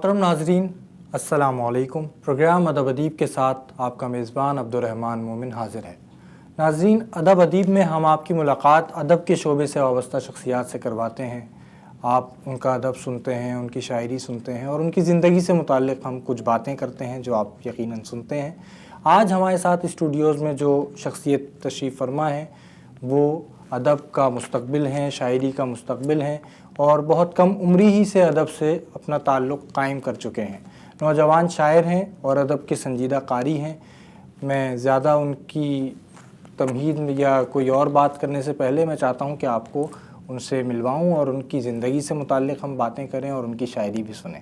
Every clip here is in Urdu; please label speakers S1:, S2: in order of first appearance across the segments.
S1: محترم ناظرین السلام علیکم۔ پروگرام ادب ادیب کے ساتھ آپ کا میزبان عبدالرحمن مومن حاضر ہے۔ ناظرین، ادب ادیب میں ہم آپ کی ملاقات ادب کے شعبے سے وابستہ شخصیات سے کرواتے ہیں۔ آپ ان کا ادب سنتے ہیں، ان کی شاعری سنتے ہیں اور ان کی زندگی سے متعلق ہم کچھ باتیں کرتے ہیں جو آپ یقیناً سنتے ہیں۔ آج ہمارے ساتھ اسٹوڈیوز میں جو شخصیت تشریف فرما ہے وہ ادب کا مستقبل ہیں، شاعری کا مستقبل ہیں اور بہت کم عمری ہی سے ادب سے اپنا تعلق قائم کر چکے ہیں۔ نوجوان شاعر ہیں اور ادب کے سنجیدہ قاری ہیں۔ میں زیادہ ان کی تمہید یا کوئی اور بات کرنے سے پہلے میں چاہتا ہوں کہ آپ کو ان سے ملواؤں اور ان کی زندگی سے متعلق ہم باتیں کریں اور ان کی شاعری بھی سنیں۔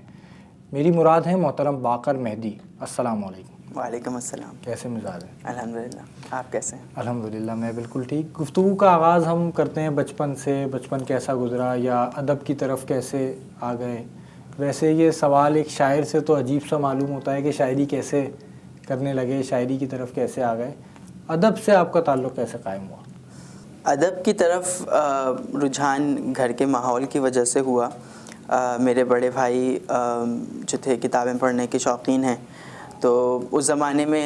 S1: میری مراد ہے محترم باقر مہدی۔ السلام علیکم۔
S2: وعلیکم السلام۔
S1: کیسے مزاج ہیں؟
S2: الحمدللہ، آپ کیسے ہیں؟
S1: الحمدللہ میں بالکل ٹھیک۔ گفتگو کا آغاز ہم کرتے ہیں بچپن سے، بچپن کیسا گزرا یا ادب کی طرف کیسے آ گئے؟ ویسے یہ سوال ایک شاعر سے تو عجیب سا معلوم ہوتا ہے کہ شاعری کیسے کرنے لگے، شاعری کی طرف کیسے آ گئے؟ ادب سے آپ کا تعلق کیسے قائم ہوا؟
S2: ادب کی طرف رجحان گھر کے ماحول کی وجہ سے ہوا۔ میرے بڑے بھائی جو تھے کتابیں پڑھنے کے شوقین ہیں، تو اس زمانے میں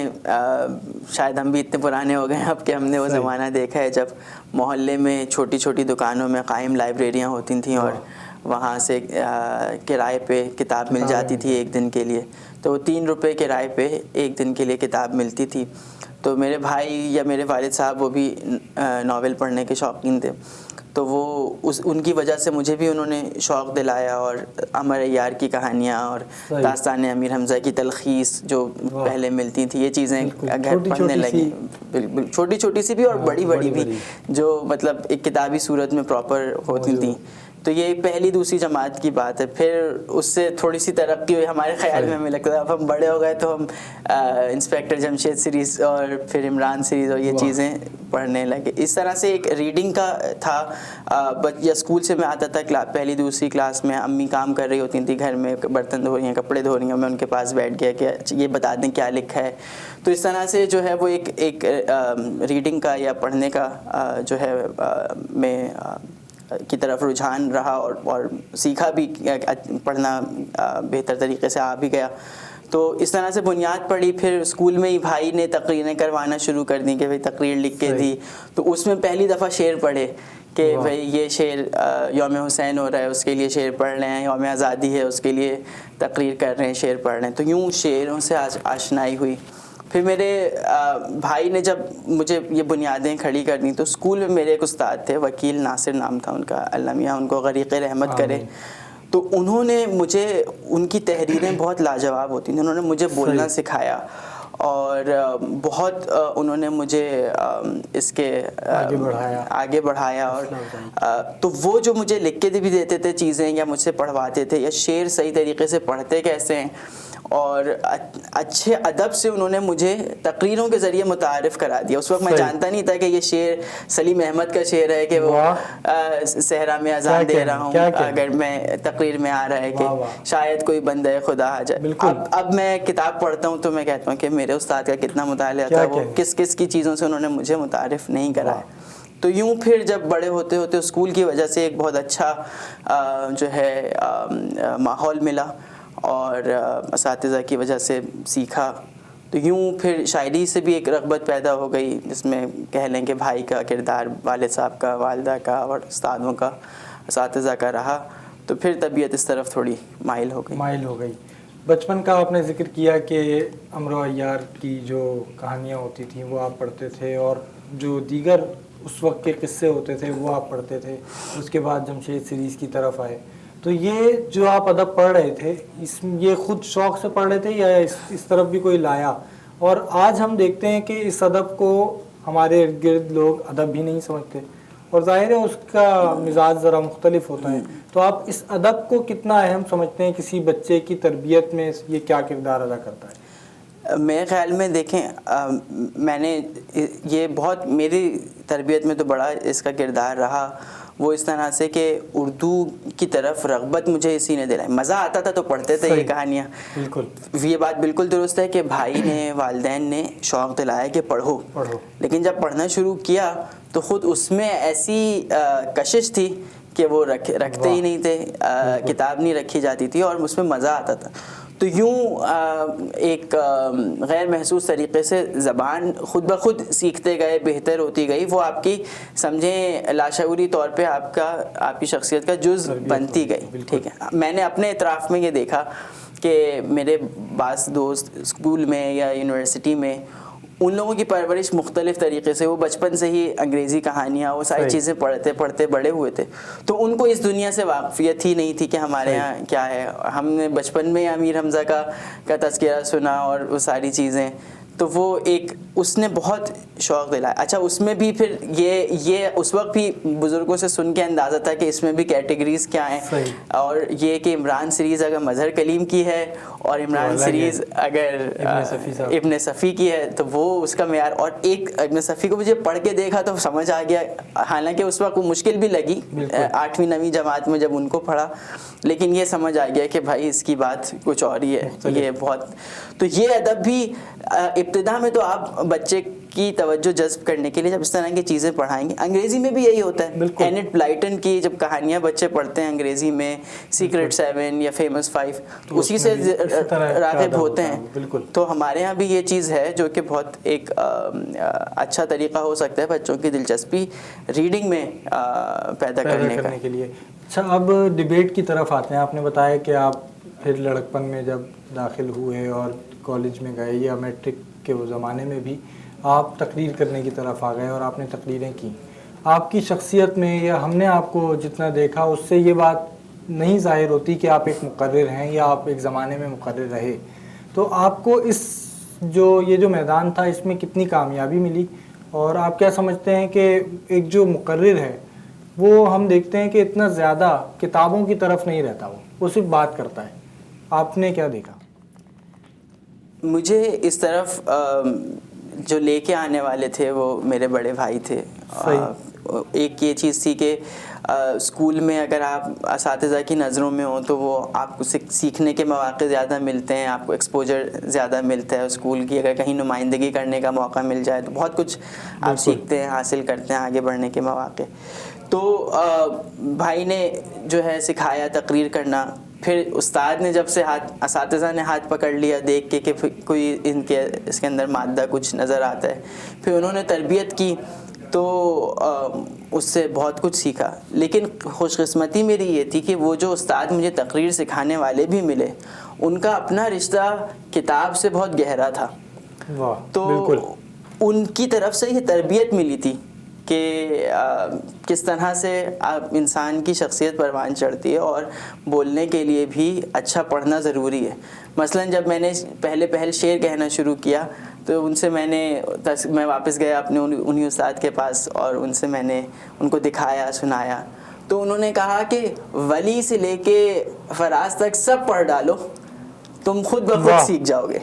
S2: شاید ہم بھی اتنے پرانے ہو گئے ہیں اب کہ ہم نے وہ زمانہ دیکھا ہے جب محلے میں چھوٹی چھوٹی دکانوں میں قائم لائبریریاں ہوتی تھیں اور وہاں سے کرائے پہ کتاب مل جاتی تھی ایک دن کے لیے۔ تو 3 روپے کرائے پہ ایک دن کے لیے کتاب ملتی تھی۔ تو میرے بھائی یا میرے والد صاحب وہ بھی ناول پڑھنے کے شوقین تھے، تو وہ ان کی وجہ سے مجھے بھی انہوں نے شوق دلایا اور عمر عیار کی کہانیاں اور داستان امیر حمزہ کی تلخیص جو پہلے ملتی تھی، یہ چیزیں گھر پڑھنے لگیں۔ بالکل چھوٹی چھوٹی سی بھی اور بڑی بڑی بھی، جو مطلب ایک کتابی صورت میں پراپر ہوتی تھیں۔ تو یہ پہلی دوسری جماعت کی بات ہے۔ پھر اس سے تھوڑی سی ترقی ہوئی ہمارے خیال میں، ہمیں لگتا ہے اب ہم بڑے ہو گئے تو ہم انسپیکٹر جمشید سیریز اور پھر عمران سیریز اور یہ چیزیں پڑھنے لگے۔ اس طرح سے ایک ریڈنگ کا تھا۔ یا اسکول سے میں آتا تھا پہلی دوسری کلاس میں، امی کام کر رہی ہوتی تھیں گھر میں، برتن دھو رہی ہیں، کپڑے دھو رہی ہیں، میں ان کے پاس بیٹھ گیا کہ یہ بتا دیں کیا لکھا ہے۔ تو اس طرح سے جو ہے وہ ایک ریڈنگ کا یا پڑھنے کا جو ہے میں کی طرف رجحان رہا اور سیکھا بھی، پڑھنا بہتر طریقے سے آ بھی گیا۔ تو اس طرح سے بنیاد پڑی۔ پھر اسکول میں ہی بھائی نے تقریریں کروانا شروع کر دی کہ بھائی تقریر لکھ کے دی، تو اس میں پہلی دفعہ شعر پڑھے کہ بھائی یہ شعر یوم حسین ہو رہا ہے اس کے لیے شعر پڑھ رہے ہیں، یوم آزادی ہے اس کے لیے تقریر کر رہے ہیں، شعر پڑھ رہے ہیں۔ تو یوں شعروں سے آشنائی ہوئی۔ پھر میرے بھائی نے جب مجھے یہ بنیادیں کھڑی کر دیں تو اسکول میں میرے ایک استاد تھے، وکیل ناصر نام تھا ان کا، اللہ میاں ان کو غریق رحمت کرے۔ تو انہوں نے مجھے، ان کی تحریریں بہت لاجواب ہوتی تھیں، انہوں نے مجھے بولنا سکھایا اور بہت انہوں نے مجھے اس کے آگے بڑھایا۔ اور تو وہ جو مجھے لکھ کے بھی دیتے تھے چیزیں یا مجھ سے پڑھواتے تھے، یا شعر صحیح طریقے سے پڑھتے کیسے ہیں، اور اچھے ادب سے انہوں نے مجھے تقریروں کے ذریعے متعارف کرا دیا۔ اس وقت میں جانتا نہیں تھا کہ یہ شعر سلیم احمد کا شعر ہے کہ وہ صحرا میں اذان دے رہا ہوں اگر میں تقریر میں آ رہا ہے کہ شاید کوئی بندہ خدا آ جائے۔ اب میں کتاب پڑھتا ہوں تو میں کہتا ہوں کہ میرے استاد کا کتنا مطالعہ تھا، وہ کس کس کی چیزوں سے انہوں نے مجھے متعارف نہیں کرایا۔ تو یوں پھر جب بڑے ہوتے ہوتے اسکول کی وجہ سے ایک بہت اچھا جو ہے ماحول ملا اور اساتذہ کی وجہ سے سیکھا، تو یوں پھر شاعری سے بھی ایک رغبت پیدا ہو گئی، جس میں کہہ لیں کہ بھائی کا کردار، والد صاحب کا، والدہ کا اور استادوں کا، اساتذہ کا رہا۔ تو پھر طبیعت اس طرف تھوڑی مائل ہو گئی۔
S1: بچپن کا آپ نے ذکر کیا کہ عمر عیار کی جو کہانیاں ہوتی تھیں وہ آپ پڑھتے تھے اور جو دیگر اس وقت کے قصے ہوتے تھے وہ آپ پڑھتے تھے، اس کے بعد جمشید سیریز کی طرف آئے۔ تو یہ جو آپ ادب پڑھ رہے تھے، یہ خود شوق سے پڑھ رہے تھے یا اس طرف بھی کوئی لایا؟ اور آج ہم دیکھتے ہیں کہ اس ادب کو ہمارے ارد گرد لوگ ادب بھی نہیں سمجھتے اور ظاہر ہے اس کا مزاج ذرا مختلف ہوتا ہے۔ تو آپ اس ادب کو کتنا اہم سمجھتے ہیں؟ کسی بچے کی تربیت میں یہ کیا کردار ادا کرتا ہے؟
S2: میرے خیال میں دیکھیں، میں نے یہ بہت میری تربیت میں تو بڑا اس کا کردار رہا، وہ اس طرح سے کہ اردو کی طرف رغبت مجھے اسی نے دلائی۔ مزہ آتا تھا تو پڑھتے تھے یہ کہانیاں۔
S1: بالکل
S2: یہ بات بالکل درست ہے کہ بھائی نے، والدین نے شوق دلایا کہ پڑھو، لیکن جب پڑھنا شروع کیا تو خود اس میں ایسی کشش تھی کہ وہ رکھتے ہی نہیں تھے, کتاب نہیں رکھی جاتی تھی اور اس میں مزہ آتا تھا. تو یوں ایک غیر محسوس طریقے سے زبان خود بخود سیکھتے گئے, بہتر ہوتی گئی, وہ آپ کی سمجھیں لاشعوری طور پہ آپ کی شخصیت کا جز بنتی گئی. ٹھیک ہے, میں نے اپنے اطراف میں یہ دیکھا کہ میرے بعض دوست اسکول میں یا یونیورسٹی میں ان لوگوں کی پرورش مختلف طریقے سے, وہ بچپن سے ہی انگریزی کہانیاں وہ ساری چیزیں پڑھتے پڑھتے بڑے ہوئے تھے, تو ان کو اس دنیا سے واقفیت ہی نہیں تھی کہ ہمارے یہاں کیا ہے. ہم نے بچپن میں امیر حمزہ کا تذکرہ سنا اور وہ ساری چیزیں, تو وہ ایک اس نے بہت شوق دلایا. اچھا, اس میں بھی پھر یہ اس وقت بھی بزرگوں سے سن کے اندازہ تھا کہ اس میں بھی کیٹیگریز کیا ہیں, اور یہ کہ عمران سیریز اگر مظہر کلیم کی ہے اور عمران سیریز اگر ابن صفی کی ہے تو وہ اس کا معیار. اور ایک ابن صفی کو مجھے پڑھ کے دیکھا تو سمجھ آ گیا, حالانکہ اس وقت وہ مشکل بھی لگی 8ویں 9ویں جماعت میں جب ان کو پڑھا, لیکن یہ سمجھ آ گیا کہ بھائی اس کی بات کچھ اور ہی ہے. یہ بہت, تو یہ ادب بھی ابتدا میں تو آپ بچے کی توجہ جذب کرنے کے لیے جب اس طرح کی چیزیں پڑھائیں گے, انگریزی میں بھی یہی ہوتا ہے. اینٹ بلائٹن کی جب کہانیاں بچے پڑھتے ہیں انگریزی میں, سیکرٹ 7 یا فیمس 5, تو اسی سے راغب ہوتے ہیں. تو ہمارے یہاں بھی یہ چیز ہے جو کہ بہت ایک اچھا طریقہ ہو سکتا ہے بچوں کی دلچسپی ریڈنگ میں پیدا کرنے کے لیے.
S1: اچھا, اب ڈیبیٹ کی طرف آتے ہیں. آپ نے بتایا کہ آپ پھر لڑکپن میں جب داخل ہوئے اور کالج میں گئے یا میٹرک کے وہ زمانے میں بھی آپ تقریر کرنے کی طرف آ گئے اور آپ نے تقریریں کی. آپ کی شخصیت میں یا ہم نے آپ کو جتنا دیکھا اس سے یہ بات نہیں ظاہر ہوتی کہ آپ ایک مقرر ہیں یا آپ ایک زمانے میں مقرر رہے. تو آپ کو یہ جو میدان تھا اس میں کتنی کامیابی ملی, اور آپ کیا سمجھتے ہیں کہ ایک جو مقرر ہے وہ ہم دیکھتے ہیں کہ اتنا زیادہ کتابوں کی طرف نہیں رہتا, وہ صرف بات کرتا ہے. آپ نے کیا دیکھا؟
S2: مجھے اس طرف جو لے کے آنے والے تھے وہ میرے بڑے بھائی تھے. ایک یہ چیز تھی کہ اسکول میں اگر آپ اساتذہ کی نظروں میں ہوں تو وہ آپ کو سیکھنے کے مواقع زیادہ ملتے ہیں, آپ کو ایکسپوجر زیادہ ملتا ہے اسکول کی. اگر کہیں نمائندگی کرنے کا موقع مل جائے تو بہت کچھ آپ سیکھتے ہیں, حاصل کرتے ہیں, آگے بڑھنے کے مواقع. تو بھائی نے جو ہے سکھایا تقریر کرنا. پھر استاد نے جب سے اساتذہ نے ہاتھ پکڑ لیا دیکھ کے کہ کوئی اس کے اندر مادہ کچھ نظر آتا ہے, پھر انہوں نے تربیت کی تو اس سے بہت کچھ سیکھا. لیکن خوش قسمتی میری یہ تھی کہ وہ جو استاد مجھے تقریر سکھانے والے بھی ملے ان کا اپنا رشتہ کتاب سے بہت گہرا تھا. تو ان کی طرف سے یہ تربیت ملی تھی کہ کس طرح سے انسان کی شخصیت پروان چڑھتی ہے اور بولنے کے لیے بھی اچھا پڑھنا ضروری ہے. مثلا جب میں نے پہل شعر کہنا شروع کیا تو ان سے میں واپس گیا اپنے انہی استاد کے پاس اور ان سے میں نے ان کو دکھایا, سنایا. تو انہوں نے کہا کہ ولی سے لے کے فراز تک سب پڑھ ڈالو, تم خود بخود سیکھ جاؤ گے.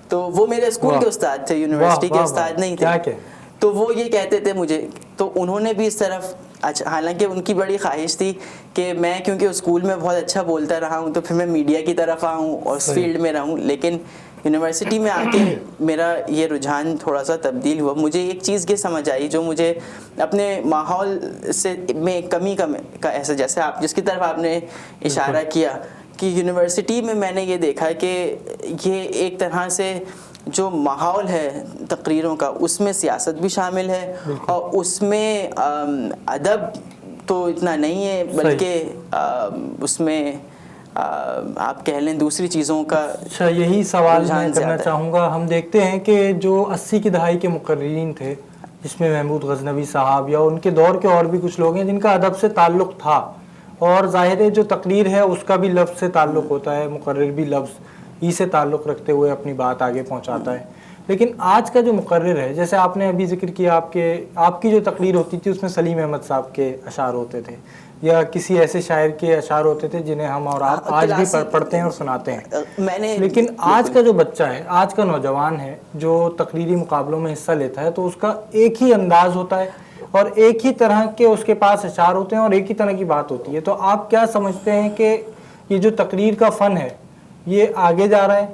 S2: تو وہ میرے اسکول کے استاد تھے, یونیورسٹی کے استاد نہیں تھے. تو وہ یہ کہتے تھے مجھے, تو انہوں نے بھی اس طرف, اچھا حالانکہ ان کی بڑی خواہش تھی کہ میں کیونکہ اسکول میں بہت اچھا بولتا رہا ہوں تو پھر میں میڈیا کی طرف آؤں اور اس فیلڈ میں رہوں. لیکن یونیورسٹی میں آ کے میرا یہ رجحان تھوڑا سا تبدیل ہوا. مجھے ایک چیز یہ سمجھ آئی جو مجھے اپنے ماحول سے میں کمی کا ایسا, جیسے آپ جس کی طرف آپ نے اشارہ کیا کہ یونیورسٹی میں نے یہ دیکھا کہ یہ ایک طرح سے جو ماحول ہے تقریروں کا اس میں سیاست بھی شامل ہے اور اس میں ادب تو اتنا نہیں ہے بلکہ اس میں آپ کہہ لیں دوسری چیزوں کا.
S1: اچھا, یہی سوال میں کرنا چاہوں گا. ہم دیکھتے ہیں کہ جو 80 کی دہائی کے مقررین تھے جس میں محمود غزنوی صاحب یا ان کے دور کے اور بھی کچھ لوگ ہیں جن کا ادب سے تعلق تھا, اور ظاہر ہے جو تقریر ہے اس کا بھی لفظ سے تعلق ہوتا ہے, مقرر بھی لفظ ہی سے تعلق رکھتے ہوئے اپنی بات آگے پہنچاتا ہے. لیکن آج کا جو مقرر ہے, جیسے آپ نے ابھی ذکر کیا آپ کی جو تقریر ہوتی تھی اس میں سلیم احمد صاحب کے اشعار ہوتے تھے یا کسی ایسے شاعر کے اشعار ہوتے تھے جنہیں ہم اور آپ آج بھی پڑھتے ہیں اور سناتے ہیں. لیکن آج کا جو بچہ ہے, آج کا نوجوان ہے جو تقریری مقابلوں میں حصہ لیتا ہے تو اس کا ایک ہی انداز ہوتا ہے اور ایک ہی طرح کے اس کے پاس اشعار ہوتے ہیں اور ایک ہی طرح کی بات ہوتی ہے. تو آپ کیا سمجھتے ہیں کہ یہ جو تقریر کا فن ہے یہ آگے جا رہا ہے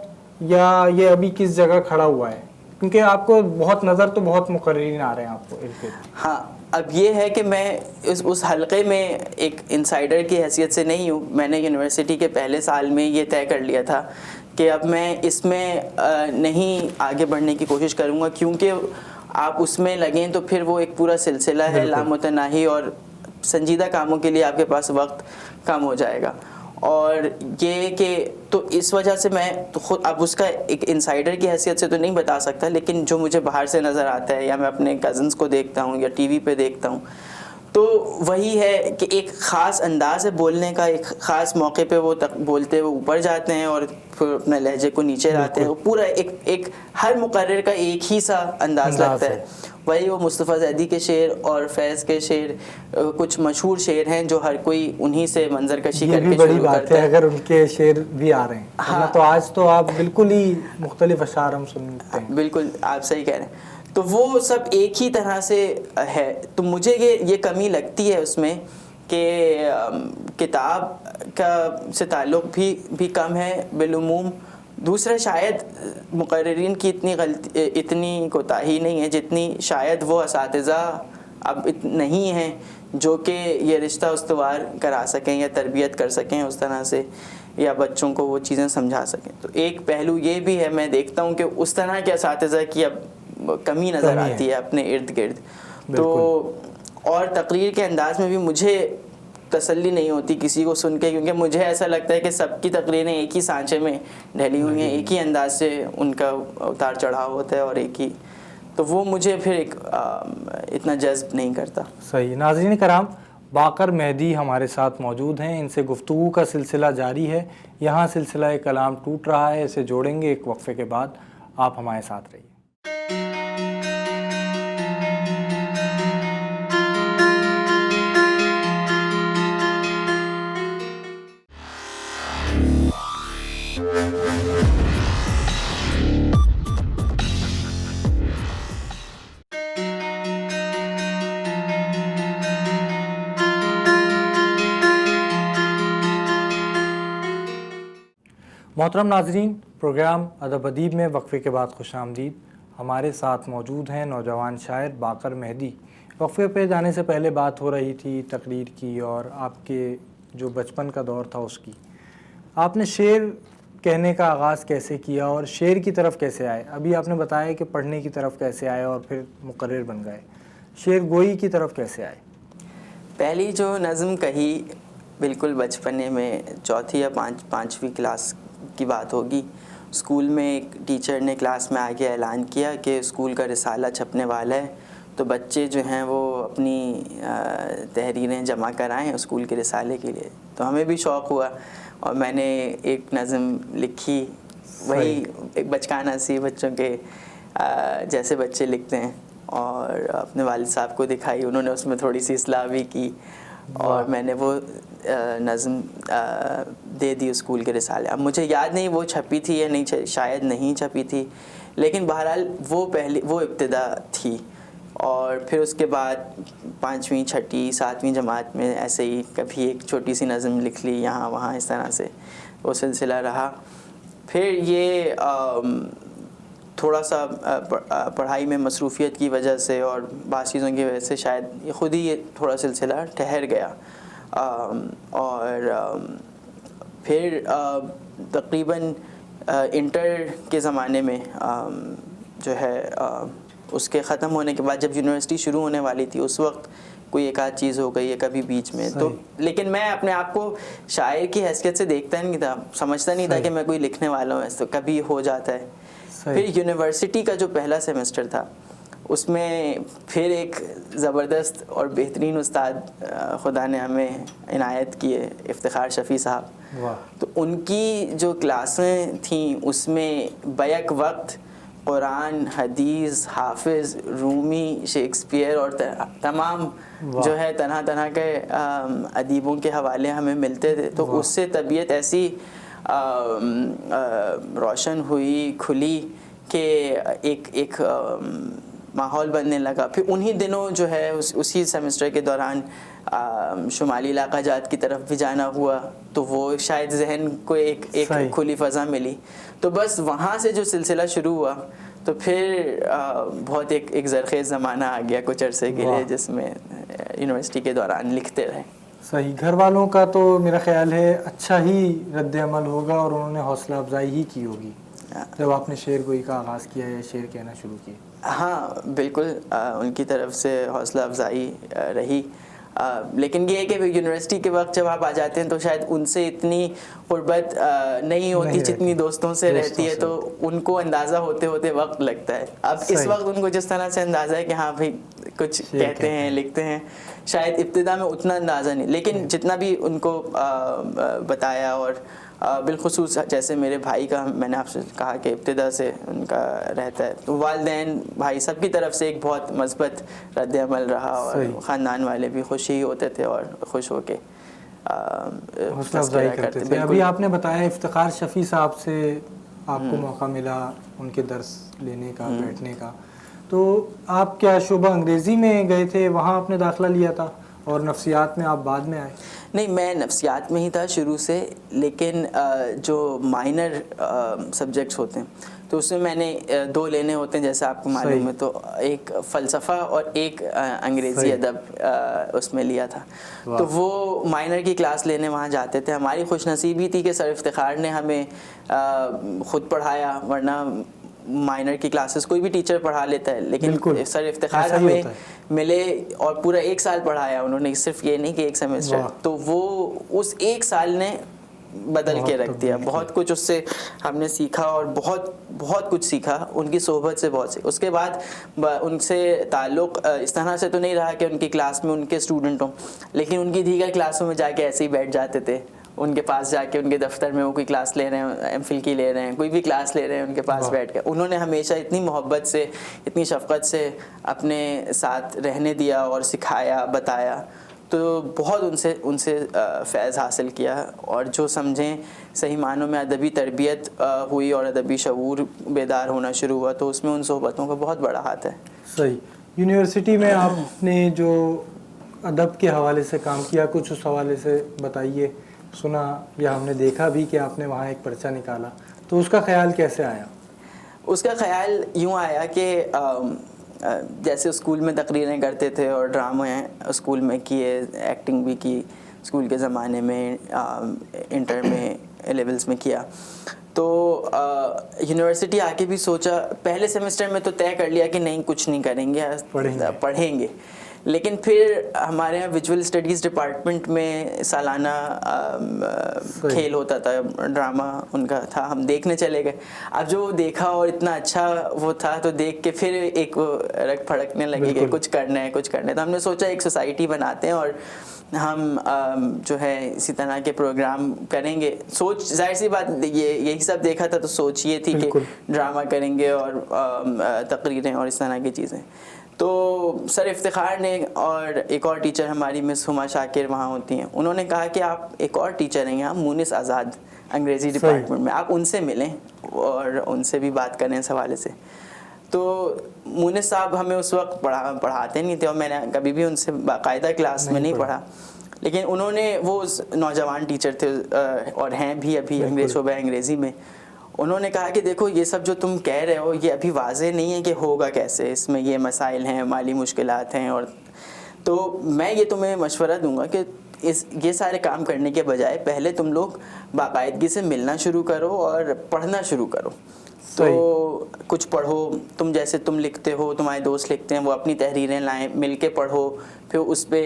S1: یا یہ ابھی کس جگہ کھڑا ہوا ہے؟ کیونکہ آپ کو بہت نظر تو بہت مقررین آ رہے ہیں آپ کو ارد گرد.
S2: ہاں اب یہ ہے کہ میں اس حلقے میں ایک انسائڈر کی حیثیت سے نہیں ہوں. میں نے یونیورسٹی کے پہلے سال میں یہ طے کر لیا تھا کہ اب میں اس میں نہیں آگے بڑھنے کی کوشش کروں گا, کیونکہ آپ اس میں لگیں تو پھر وہ ایک پورا سلسلہ ہے لامتناہی, اور سنجیدہ کاموں کے لیے آپ کے پاس وقت کم ہو جائے گا. اور یہ کہ تو اس وجہ سے میں تو خود اب اس کا ایک انسائڈر کی حیثیت سے تو نہیں بتا سکتا, لیکن جو مجھے باہر سے نظر آتا ہے یا میں اپنے کزنس کو دیکھتا ہوں یا ٹی وی پہ دیکھتا ہوں, تو وہی ہے کہ ایک خاص انداز ہے بولنے کا, ایک خاص موقع پہ وہ بولتے ہوئے اوپر جاتے ہیں اور پھر اپنے لہجے کو نیچے لاتے ہیں. وہ پورا ایک ہر مقرر کا ایک ہی سا انداز لگتا ہے. وہی وہ مصطفیٰ زیدی کے شعر اور فیض کے شعر کچھ مشہور شعر ہیں جو ہر کوئی انہی سے منظر کشی کر کے شروع کرتا ہے.
S1: اگر ان کے شعر بھی آ رہے ہیں تو آج تو آپ بالکل ہی مختلف اشعار ہم سنتے ہیں.
S2: بالکل آپ صحیح کہہ رہے ہیں. تو وہ سب ایک ہی طرح سے ہے. تو مجھے یہ کمی لگتی ہے اس میں کہ کتاب کا سے تعلق بھی کم ہے بالعموم. دوسرا شاید مقررین کی اتنی کوتاہی نہیں ہے جتنی شاید وہ اساتذہ اب نہیں ہیں جو کہ یہ رشتہ استوار کرا سکیں یا تربیت کر سکیں اس طرح سے, یا بچوں کو وہ چیزیں سمجھا سکیں. تو ایک پہلو یہ بھی ہے, میں دیکھتا ہوں کہ اس طرح کے اساتذہ کی اب کمی نظر آتی ہے اپنے ارد گرد. تو اور تقریر کے انداز میں بھی مجھے تسلی نہیں ہوتی کسی کو سن کے, کیونکہ مجھے ایسا لگتا ہے کہ سب کی تقریریں ایک ہی سانچے میں ڈھلی ہوئی ہیں, ایک ہی انداز سے ان کا اتار چڑھاؤ ہوتا ہے اور ایک ہی, تو وہ مجھے پھر اتنا جذب نہیں کرتا.
S1: صحیح. ناظرین کرام, باقر مہدی ہمارے ساتھ موجود ہیں, ان سے گفتگو کا سلسلہ جاری ہے. یہاں سلسلہ کلام ٹوٹ رہا ہے, اسے جوڑیں گے ایک وقفے کے بعد. آپ ہمارے ساتھ رہیے. محترم ناظرین, پروگرام ادب ادیب میں وقفے کے بعد خوش آمدید. ہمارے ساتھ موجود ہیں نوجوان شاعر باقر مہدی. وقفے پہ جانے سے پہلے بات ہو رہی تھی تقریر کی اور آپ کے جو بچپن کا دور تھا اس کی. آپ نے شعر کہنے کا آغاز کیسے کیا اور شعر کی طرف کیسے آئے؟ ابھی آپ نے بتایا کہ پڑھنے کی طرف کیسے آئے اور پھر مقرر بن گئے. شعر گوئی کی طرف کیسے آئے؟
S2: پہلی جو نظم کہی بالکل بچپنے میں, چوتھی یا پانچویں کلاس کی بات ہوگی. اسکول میں ایک ٹیچر نے کلاس میں آگے اعلان کیا کہ اسکول کا رسالہ چھپنے والا ہے, تو بچے جو ہیں وہ اپنی تحریریں جمع کرائیں اسکول کے رسالے کے لیے. تو ہمیں بھی شوق ہوا اور میں نے ایک نظم لکھی, وہی ایک بچکانہ سی بچوں کے جیسے بچے لکھتے ہیں, اور اپنے والد صاحب کو دکھائی. انہوں نے اس میں تھوڑی سی اصلاح بھی کی اور میں نے وہ نظم دے دی اسکول کے رسالے. اب مجھے یاد نہیں وہ چھپی تھی یا نہیں, شاید نہیں چھپی تھی, لیکن بہرحال وہ ابتدا تھی. اور پھر اس کے بعد 5ویں 6ٹھی 7ویں جماعت میں ایسے ہی کبھی ایک چھوٹی سی نظم لکھ لی یہاں وہاں, اس طرح سے وہ سلسلہ رہا. پھر یہ تھوڑا سا پڑھائی میں مصروفیت کی وجہ سے اور بعض چیزوں کی وجہ سے شاید خود ہی یہ تھوڑا سلسلہ ٹھہر گیا. اور پھر تقریباً انٹر کے زمانے میں جو ہے اس کے ختم ہونے کے بعد جب یونیورسٹی شروع ہونے والی تھی اس وقت کوئی ایک آدھ چیز ہو گئی ہے کبھی بیچ میں. تو لیکن میں اپنے آپ کو شاعر کی حیثیت سے دیکھتا نہیں تھا, سمجھتا نہیں تھا کہ میں کوئی لکھنے والا ہوں, تو کبھی ہو جاتا ہے. پھر یونیورسٹی کا جو پہلا سیمسٹر تھا اس میں پھر ایک زبردست اور بہترین استاد خدا نے ہمیں عنایت کیے, افتخار شفیع صاحب. تو ان کی جو کلاسیں تھیں اس میں بیک وقت قرآن, حدیث, حافظ, رومی, شیکسپیئر اور تمام جو ہے طرح کے ادیبوں کے حوالے ہمیں ملتے تھے. تو اس سے طبیعت ایسی روشن ہوئی, کھلی کہ ایک ماحول بننے لگا. پھر انہی دنوں جو ہے اسی سیمسٹر کے دوران شمالی علاقہ جات کی طرف بھی جانا ہوا, تو وہ شاید ذہن کو ایک کھلی فضا ملی. تو بس وہاں سے جو سلسلہ شروع ہوا تو پھر بہت ایک زرخیز زمانہ آ گیا کچھ عرصے کے لیے جس میں یونیورسٹی کے دوران لکھتے رہے.
S1: صحیح. گھر والوں کا تو میرا خیال ہے اچھا ہی رد عمل ہوگا اور انہوں نے حوصلہ افزائی ہی کی ہوگی جب آپ نے شعر گوئی کا آغاز کیا یا شعر کہنا شروع کیا.
S2: ہاں بالکل ان کی طرف سے حوصلہ افزائی رہی. لیکن یہ ہے کہ یونیورسٹی کے وقت جب آپ آ جاتے ہیں تو شاید ان سے اتنی قربت نہیں ہوتی جتنی دوستوں سے رہتی ہے, تو ان کو اندازہ ہوتے ہوتے وقت لگتا ہے. اب اس وقت ان کو جس طرح سے اندازہ ہے کہ ہاں بھائی کچھ کہتے ہیں لکھتے ہیں, شاید ابتدا میں اتنا اندازہ نہیں, لیکن جتنا بھی ان کو بتایا, اور بالخصوص جیسے میرے بھائی کا میں نے آپ سے کہا کہ ابتدا سے ان کا رہتا ہے, تو والدین بھائی سب کی طرف سے ایک بہت مثبت رد عمل رہا, اور خاندان والے بھی خوش ہی ہوتے تھے اور خوش ہو کے
S1: حوصلہ افزائی کرتے تھے. ابھی آپ نے بتایا افتخار شفیع صاحب سے آپ کو موقع ملا ان کے درس لینے کا, بیٹھنے کا, تو آپ کیا شعبہ انگریزی میں گئے تھے, وہاں آپ نے داخلہ لیا تھا, اور نفسیات میں آپ بعد میں آئے؟
S2: نہیں, میں نفسیات میں ہی تھا شروع سے, لیکن جو مائنر سبجیکٹس ہوتے ہیں تو اس میں نے 2 لینے ہوتے ہیں جیسے آپ کو معلوم ہے, تو ایک فلسفہ اور ایک انگریزی ادب اس میں لیا تھا. تو وہ مائنر کی کلاس لینے وہاں جاتے تھے. ہماری خوش نصیبی تھی کہ سر افتخار نے ہمیں خود پڑھایا, ورنہ مائنر کی کلاسز کوئی بھی ٹیچر پڑھا لیتا ہے, لیکن سر افتخار ہمیں ملے اور پورا 1 سال پڑھایا انہوں نے, صرف یہ نہیں کہ 1 سیمسٹر. تو وہ اس 1 سال نے بدل کے رکھ دیا. بہت کچھ اس سے ہم نے سیکھا, اور بہت کچھ سیکھا ان کی صحبت سے, بہت سے. اس کے بعد ان سے تعلق اس طرح سے تو نہیں رہا کہ ان کی کلاس میں ان کے اسٹوڈنٹ ہوں, لیکن ان کی دیگر کلاسوں میں جا کے ایسے ہی بیٹھ جاتے تھے, ان کے پاس جا کے ان کے دفتر میں وہ کوئی کلاس لے رہے ہیں, ایم فل کی لے رہے ہیں, کوئی بھی کلاس لے رہے ہیں, ان کے پاس بیٹھ کے انہوں نے ہمیشہ اتنی محبت سے, اتنی شفقت سے اپنے ساتھ رہنے دیا اور سکھایا, بتایا. تو بہت ان سے فیض حاصل کیا, اور جو سمجھیں صحیح معنوں میں ادبی تربیت ہوئی اور ادبی شعور بیدار ہونا شروع ہوا, تو اس میں ان صحبتوں کا بہت بڑا ہاتھ ہے.
S1: صحیح. یونیورسٹی میں آپ نے جو ادب کے حوالے سے کام کیا, کچھ اس حوالے سے بتائیے. سنا یا ہم نے دیکھا بھی کہ آپ نے وہاں ایک پرچہ نکالا, تو اس کا خیال کیسے آیا؟
S2: اس کا خیال یوں آیا کہ جیسے اسکول میں تقریریں کرتے تھے اور ڈرامے اسکول میں کیے, ایکٹنگ بھی کی اسکول کے زمانے میں, انٹر میں لیولز میں کیا. تو یونیورسٹی آ کے بھی سوچا, پہلے سیمسٹر میں تو طے کر لیا کہ نہیں کچھ نہیں کریں گے, پڑھیں گے. لیکن پھر ہمارے یہاں ویژول اسٹڈیز ڈپارٹمنٹ میں سالانہ کھیل ہوتا تھا, ڈرامہ ان کا تھا, ہم دیکھنے چلے گئے. اب جو دیکھا اور اتنا اچھا وہ تھا, تو دیکھ کے پھر ایک رگ پھڑکنے لگی کہ کچھ کرنا ہے. تو ہم نے سوچا ایک سوسائٹی بناتے ہیں اور ہم جو ہے اسی طرح کے پروگرام کریں گے. سوچ ظاہر سی بات یہی سب دیکھا تھا, تو سوچ یہ تھی کہ ڈرامہ کریں گے اور تقریریں اور اس طرح کی چیزیں. تو سر افتخار نے اور ایک اور ٹیچر ہماری مس ہما شاکر وہاں ہوتی ہیں, انہوں نے کہا کہ آپ ایک اور ٹیچر ہیں یہاں مونس آزاد انگریزی ڈپارٹمنٹ میں, آپ ان سے ملیں اور ان سے بھی بات کریں اس حوالے سے. تو مونس صاحب ہمیں اس وقت پڑھاتے نہیں تھے, اور میں نے کبھی بھی ان سے باقاعدہ کلاس میں نہیں پڑھا, لیکن انہوں نے, وہ نوجوان ٹیچر تھے اور ہیں بھی ابھی شعبہ انگریزی میں, انہوں نے کہا کہ دیکھو یہ سب جو تم کہہ رہے ہو یہ ابھی واضح نہیں ہے کہ ہوگا کیسے, اس میں یہ مسائل ہیں, مالی مشکلات ہیں, اور تو میں یہ تمہیں مشورہ دوں گا کہ یہ سارے کام کرنے کے بجائے پہلے تم لوگ باقاعدگی سے ملنا شروع کرو اور پڑھنا شروع کرو. تو کچھ پڑھو, تم جیسے تم لکھتے ہو, تمہارے دوست لکھتے ہیں, وہ اپنی تحریریں لائیں, مل کے پڑھو, پھر اس پہ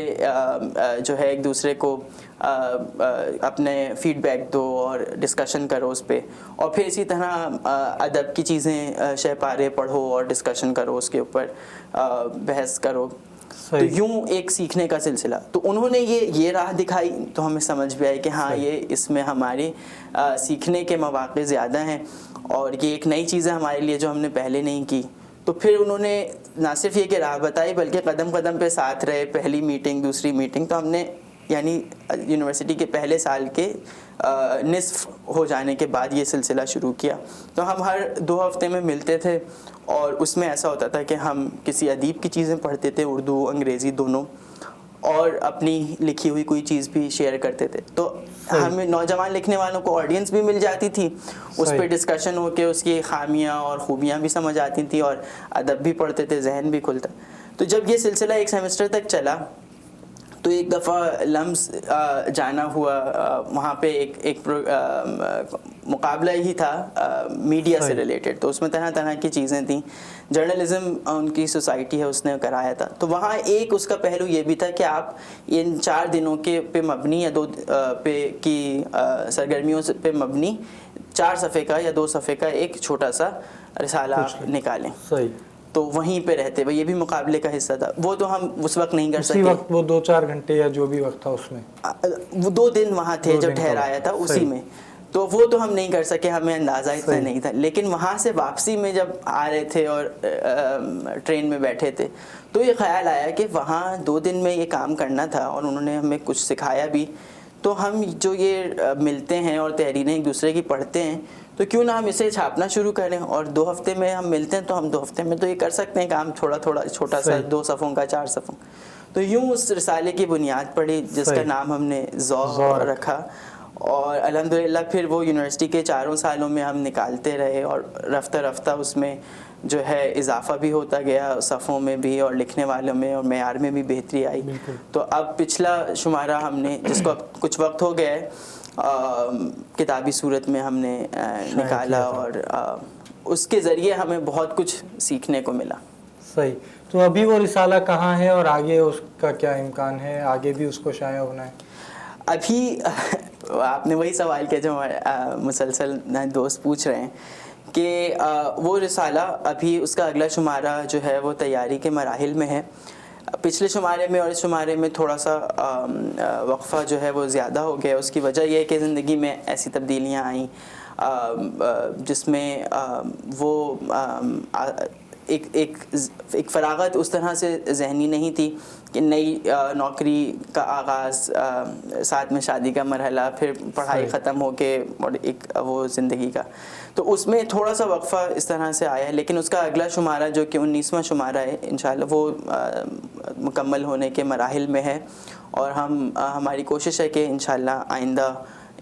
S2: جو ہے ایک دوسرے کو اپنے فیڈ بیک دو اور ڈسکشن کرو اس پہ, اور پھر اسی طرح ادب کی چیزیں شہ پارے پڑھو اور ڈسکشن کرو, اس کے اوپر بحث کرو. تو یوں ایک سیکھنے کا سلسلہ. تو انہوں نے یہ راہ دکھائی, تو ہمیں سمجھ بھی آئی کہ ہاں یہ اس میں ہمارے سیکھنے کے مواقع زیادہ ہیں, اور یہ ایک نئی چیز ہے ہمارے لیے جو ہم نے پہلے نہیں کی. تو پھر انہوں نے نہ صرف یہ کہ راہ بتائی بلکہ قدم قدم پہ ساتھ رہے, پہلی میٹنگ دوسری میٹنگ. تو ہم نے یعنی یونیورسٹی کے پہلے سال کے نصف ہو جانے کے بعد یہ سلسلہ شروع کیا. تو ہم ہر 2 ہفتے میں ملتے تھے, اور اس میں ایسا ہوتا تھا کہ ہم کسی ادیب کی چیزیں پڑھتے تھے, اردو انگریزی دونوں, اور اپنی لکھی ہوئی کوئی چیز بھی شیئر کرتے تھے. تو ہمیں نوجوان لکھنے والوں کو آڈینس بھی مل جاتی تھی, اس پہ ڈسکشن ہو کے اس کی خامیاں اور خوبیاں بھی سمجھ آتی تھیں, اور ادب بھی پڑھتے تھے, ذہن بھی کھلتا. تو جب یہ سلسلہ ایک سیمسٹر تک چلا تو ایک دفعہ لمس جانا ہوا, وہاں پہ ایک مقابلہ ہی تھا میڈیا سے ریلیٹڈ, تو اس میں طرح طرح کی چیزیں تھیں. جرنلزم ان کی سوسائٹی ہے اس نے کرایا تھا. تو وہاں ایک اس کا پہلو یہ بھی تھا کہ آپ ان 4 دنوں کے پہ مبنی یا 2 پہ کی سرگرمیوں پہ مبنی 4 صفحے کا یا 2 صفحے کا ایک چھوٹا سا رسالہ نکالیں.
S1: صحیح.
S2: تو وہیں پہ رہتے ہوئے, یہ بھی مقابلے کا حصہ تھا. وہ تو ہم اس وقت نہیں کر سکے,
S1: اسی وقت وہ 2-4 گھنٹے یا جو بھی وقت تھا اس میں,
S2: وہ 2 دن وہاں تھے جب ٹھہرایا تھا اسی میں, تو وہ تو ہم نہیں کر سکے, ہمیں اندازہ اتنا نہیں تھا. لیکن وہاں سے واپسی میں جب آ رہے تھے اور ٹرین میں بیٹھے تھے تو یہ خیال آیا کہ وہاں 2 دن میں یہ کام کرنا تھا اور انہوں نے ہمیں کچھ سکھایا بھی. تو ہم جو یہ ملتے ہیں اور تحریریں ایک دوسرے کی پڑھتے ہیں, تو کیوں نہ ہم اسے چھاپنا شروع کریں, اور 2 ہفتے میں ہم ملتے ہیں تو ہم 2 ہفتے میں تو یہ کر سکتے ہیں کام, تھوڑا تھوڑا چھوٹا سا 2 صفحوں کا 4 صفحوں. تو یوں اس رسالے کی بنیاد پڑی جس کا نام ہم نے ذوق رکھا. اور الحمدللہ پھر وہ یونیورسٹی کے 4 سالوں میں ہم نکالتے رہے, اور رفتہ رفتہ اس میں جو ہے اضافہ بھی ہوتا گیا, صفحوں میں بھی اور لکھنے والوں میں, اور معیار میں بھی بہتری آئی. تو اب پچھلا شمارہ ہم نے, جس کو اب کچھ وقت ہو گیا ہے, کتابی صورت میں ہم نے نکالا, اور اس کے ذریعے ہمیں بہت کچھ سیکھنے کو ملا.
S1: صحیح. تو ابھی وہ رسالہ کہاں ہے اور آگے اس کا کیا امکان ہے, آگے بھی اس کو شائع ہونا ہے؟
S2: ابھی آپ نے وہی سوال کیا جو ہمارے مسلسل دوست پوچھ رہے ہیں کہ وہ رسالہ ابھی اس کا اگلا شمارہ جو ہے وہ تیاری کے مراحل میں ہے. پچھلے شمارے میں اور اس شمارے میں تھوڑا سا وقفہ جو ہے وہ زیادہ ہو گیا. اس کی وجہ یہ ہے کہ زندگی میں ایسی تبدیلیاں آئیں جس میں وہ ایک فراغت اس طرح سے ذہنی نہیں تھی کہ نئی نوکری کا آغاز, ساتھ میں شادی کا مرحلہ, پھر پڑھائی ختم ہو کے اور ایک وہ زندگی کا, تو اس میں تھوڑا سا وقفہ اس طرح سے آیا ہے. لیکن اس کا اگلا شمارہ جو کہ 19واں شمارہ ہے انشاءاللہ وہ مکمل ہونے کے مراحل میں ہے, اور ہماری کوشش ہے کہ انشاءاللہ آئندہ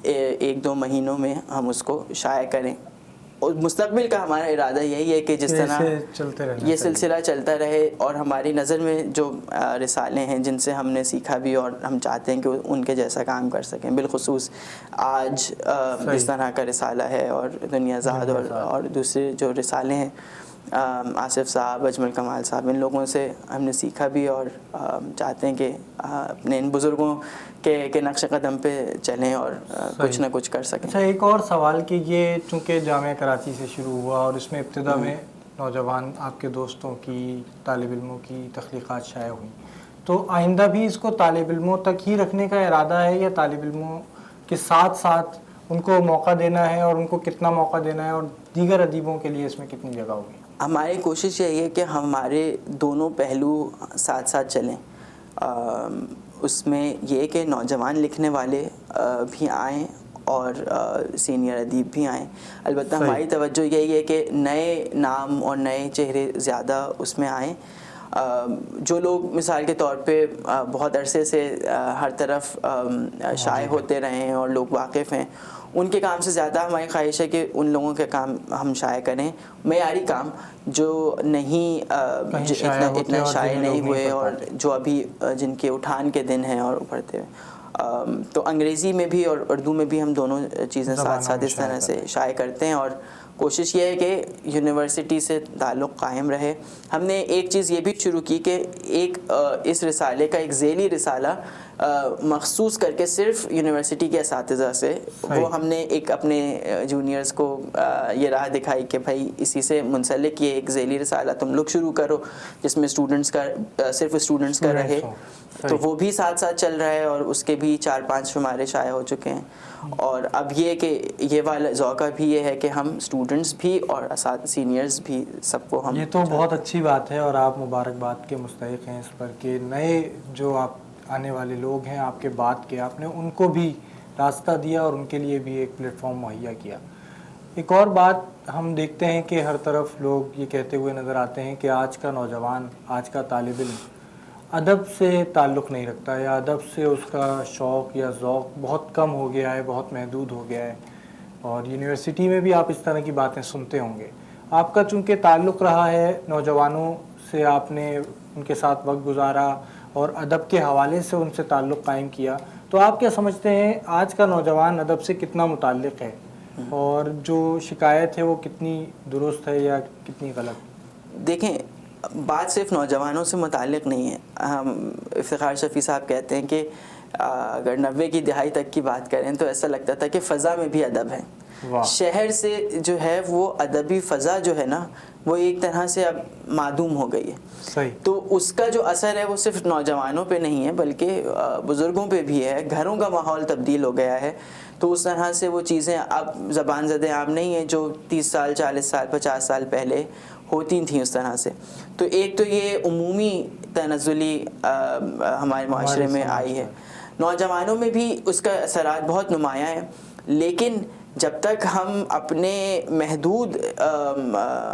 S2: 1-2 مہینوں میں ہم اس کو شائع کریں. اور مستقبل کا ہمارا ارادہ یہی ہے کہ جس طرح یہ سلسلہ چلتا رہے, اور ہماری نظر میں جو رسالے ہیں جن سے ہم نے سیکھا بھی اور ہم چاہتے ہیں کہ ان کے جیسا کام کر سکیں, بالخصوص آج جس طرح کا رسالہ ہے, اور دنیا زاد اور دوسرے جو رسالے ہیں, آصف صاحب, اجمل کمال صاحب, ان لوگوں سے ہم نے سیکھا بھی, اور چاہتے ہیں کہ اپنے ان بزرگوں کے نقش قدم پہ چلیں اور کچھ نہ کچھ کر سکیں.
S1: اچھا, ایک اور سوال کہ یہ چونکہ جامعہ کراچی سے شروع ہوا اور اس میں ابتدا میں نوجوان آپ کے دوستوں کی, طالب علموں کی تخلیقات شائع ہوئیں, تو آئندہ بھی اس کو طالب علموں تک ہی رکھنے کا ارادہ ہے, یا طالب علموں کے ساتھ ساتھ ان کو موقع دینا ہے, اور ان کو کتنا موقع دینا ہے, اور دیگر ادیبوں کے لیے اس میں کتنی جگہ ہوگی؟
S2: ہماری کوشش یہی ہے کہ ہمارے دونوں پہلو ساتھ ساتھ چلیں. اس میں یہ کہ نوجوان لکھنے والے بھی آئیں اور سینئر ادیب بھی آئیں. البتہ ہماری توجہ یہی ہے کہ نئے نام اور نئے چہرے زیادہ اس میں آئیں. جو لوگ مثال کے طور پہ بہت عرصے سے ہر طرف شائع ہوتے رہے ہیں اور لوگ واقف ہیں, ان کے کام سے زیادہ ہماری خواہش ہے کہ ان لوگوں کے کام ہم شائع کریں, معیاری کام جو نہیں اتنا شائع نہیں ہوئے, اور جو ابھی جن کے اٹھان کے دن ہیں اور ابھرتے ہوئے. تو انگریزی میں بھی اور اردو میں بھی ہم دونوں چیزیں ساتھ ساتھ اس طرح سے شائع کرتے ہیں, اور کوشش یہ ہے کہ یونیورسٹی سے تعلق قائم رہے. ہم نے ایک چیز یہ بھی شروع کی کہ ایک اس رسالے کا ایک ذیلی رسالہ مخصوص کر کے صرف یونیورسٹی کے اساتذہ سے, وہ ہم نے ایک اپنے جونیئرز کو یہ راہ دکھائی کہ بھائی اسی سے منسلک یہ ایک ذیلی رسالہ تم لوگ شروع کرو جس میں اسٹوڈنٹس کا صرف اسٹوڈنٹس کا رہے. تو وہ بھی ساتھ ساتھ چل رہا ہے, اور اس کے بھی 4-5 شمارے شائع ہو چکے ہیں. اور اب یہ کہ یہ والا ذوقہ بھی یہ ہے کہ ہم اسٹوڈنٹس بھی اور سینئرز بھی سب کو ہم,
S1: یہ تو بہت اچھی بات ہے, اور آپ مبارکباد کے مستحق ہیں اس پر کہ نئے جو آپ آنے والے لوگ ہیں آپ کے بعد کے, آپ نے ان کو بھی راستہ دیا اور ان کے لیے بھی ایک پلیٹ فارم مہیا کیا. ایک اور بات ہم دیکھتے ہیں کہ ہر طرف لوگ یہ کہتے ہوئے نظر آتے ہیں کہ آج کا نوجوان, آج کا طالب علم ادب سے تعلق نہیں رکھتا یا ادب سے اس کا شوق یا ذوق بہت کم ہو گیا ہے, بہت محدود ہو گیا ہے, اور یونیورسٹی میں بھی آپ اس طرح کی باتیں سنتے ہوں گے. آپ کا چونکہ تعلق رہا ہے نوجوانوں سے, آپ نے ان کے ساتھ وقت گزارا اور ادب کے حوالے سے ان سے تعلق قائم کیا, تو آپ کیا سمجھتے ہیں آج کا نوجوان ادب سے کتنا متعلق ہے, اور جو شکایت ہے وہ کتنی درست ہے یا کتنی غلط؟
S2: دیکھیں, بات صرف نوجوانوں سے متعلق نہیں ہے. ہم افتخار شفیع صاحب کہتے ہیں کہ اگر 90 کی دہائی تک کی بات کریں تو ایسا لگتا تھا کہ فضا میں بھی ادب ہے. شہر سے جو ہے وہ ادبی فضا جو ہے نا وہ ایک طرح سے اب معدوم ہو گئی ہے.
S1: صحیح.
S2: تو اس کا جو اثر ہے وہ صرف نوجوانوں پہ نہیں ہے بلکہ بزرگوں پہ بھی ہے. گھروں کا ماحول تبدیل ہو گیا ہے, تو اس طرح سے وہ چیزیں اب زبان زد عام نہیں ہیں جو 30 سال 40 سال 50 سال پہلے ہوتی تھیں اس طرح سے. تو ایک تو یہ عمومی تنزلی ہمارے معاشرے میں آئی ہے, نوجوانوں میں بھی اس کا اثرات بہت نمایاں ہیں. لیکن جب تک ہم اپنے محدود